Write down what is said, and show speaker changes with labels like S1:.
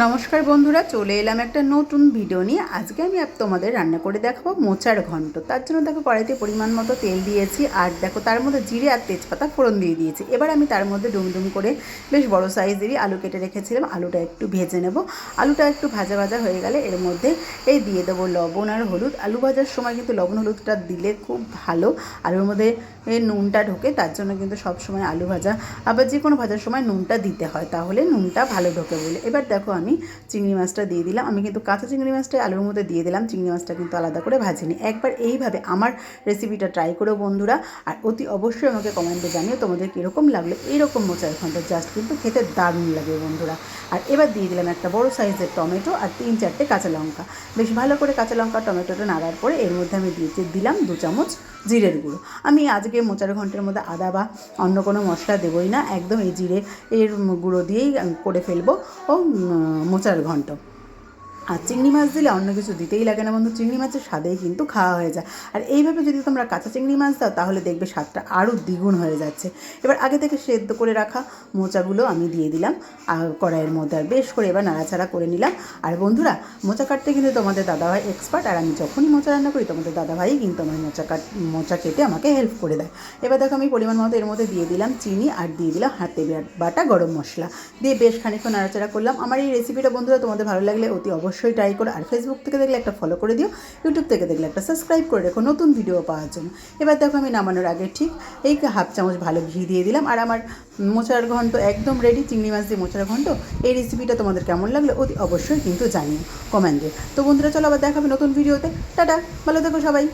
S1: নমস্কার বন্ধুরা, চলে এলাম একটা নতুন ভিডিও নিয়ে। আজকে আমি তোমাদের রান্না করে দেখাবো মোচার ঘন্ট। তার জন্য দেখো কড়াইতে পরিমাণ মতো তেল দিয়েছি, আর দেখো তার মধ্যে জিরে আর তেজপাতা ফোড়ন দিয়ে দিয়েছি। এবার আমি তার মধ্যে ডুমডুম করে বেশ বড় সাইজেরই আলু কেটে রেখেছিলাম, আলুটা একটু ভেজে নেব। আলুটা একটু ভাজা ভাজা হয়ে গেলে এর মধ্যে এই দিয়ে দেবো লবণ আর হলুদ। আলু ভাজার সময় কিন্তু লবণ হলুদটা দিলে খুব ভালো, আলুর মধ্যে নুনটা ঢোকে, তার জন্য কিন্তু সবসময় আলু ভাজা আবার যে কোনো ভাজার সময় নুনটা দিতে হয়, তাহলে নুনটা ভালো ঢোকে বলে। এবার দেখো আমি চিংড়ি মাছটা দিয়ে দিলাম। আমি কিন্তু কাঁচা চিংড়ি মাছটা আলুর মধ্যে দিয়ে দিলাম, চিংড়ি মাছটা কিন্তু আলাদা করে ভাজিনি। একবার এইভাবে আমার রেসিপিটা ট্রাই করো বন্ধুরা, আর অতি অবশ্যই আমাকে কমেন্টে জানিও তোমাদের কীরকম লাগলো। এইরকম মোচার ঘন্ট জাস্ট কিন্তু খেতে দারুণ লাগে বন্ধুরা। আর এবার দিয়ে দিলাম একটা বড় সাইজের টমেটো আর 3-4টে কাঁচা লঙ্কা। বেশ ভালো করে কাঁচা লঙ্কা টমেটোটা নাড়ার পরে এর মধ্যে আমি দিলাম 2 চামচ জিরের গুঁড়ো। আমি আজকে মোচার ঘন্টের মধ্যে আদা বা অন্য কোনো মশলা দেবই না, একদম এই জিরে এর গুঁড়ো দিয়েই করে ফেলবো ও মোচার ঘন্ট। আর চিংড়ি মাছ দিলে অন্য কিছু দিতেই লাগে না বন্ধু, চিংড়ি মাছের স্বাদেই কিন্তু খাওয়া হয়ে যায়। আর এইভাবে যদি তোমরা কাঁচা চিংড়ি মাছ দাও তাহলে দেখবে স্বাদটা আরও দ্বিগুণ হয়ে যাচ্ছে। এবার আগে থেকে সেদ্ধ করে রাখা মোচাগুলো আমি দিয়ে দিলাম কড়াইয়ের মধ্যে, আর বেশ করে এবার নাড়াচাড়া করে নিলাম। আর বন্ধুরা, মোচা কাটতে কিন্তু তোমাদের দাদাভাই এক্সপার্ট, আর আমি যখনই মোচা রান্না করি তোমাদের দাদাভাই কিন্তু আমার মোচা কেটে আমাকে হেল্প করে দেয়। এবার দেখো আমি পরিমাণ মতো এর মধ্যে দিয়ে দিলাম চিনি, আর দিয়ে দিলাম হাতে বাটা গরম মশলা দিয়ে বেশ খানিকক্ষণ নাড়াচাড়া করলাম। আমার এই রেসিপিটা বন্ধুরা তোমাদের ভালো লাগলে অতি অবশ্যই ট্রাই করো, আর ফেসবুক থেকে দেখলে একটা ফলো করে দিও, ইউটিউব থেকে দেখলে একটা সাবস্ক্রাইব করে রেখো নতুন ভিডিও পাওয়ার জন্য। এবার দেখো আমি নামানোর আগে ঠিক এই হাফ চামচ ভালো ঘি দিয়ে দিলাম, আর আমার মোচার ঘন্ট একদম রেডি। চিংড়ি মাছ দিয়ে মোচার ঘন্ট। এই রেসিপিটা তোমাদের কেমন লাগলো অতি অবশ্যই কিন্তু জানিও কমেন্টে। তো বন্ধুরা চলো আবার দেখাবে নতুন ভিডিওতে। টাটা, ভালো থেকো সবাই।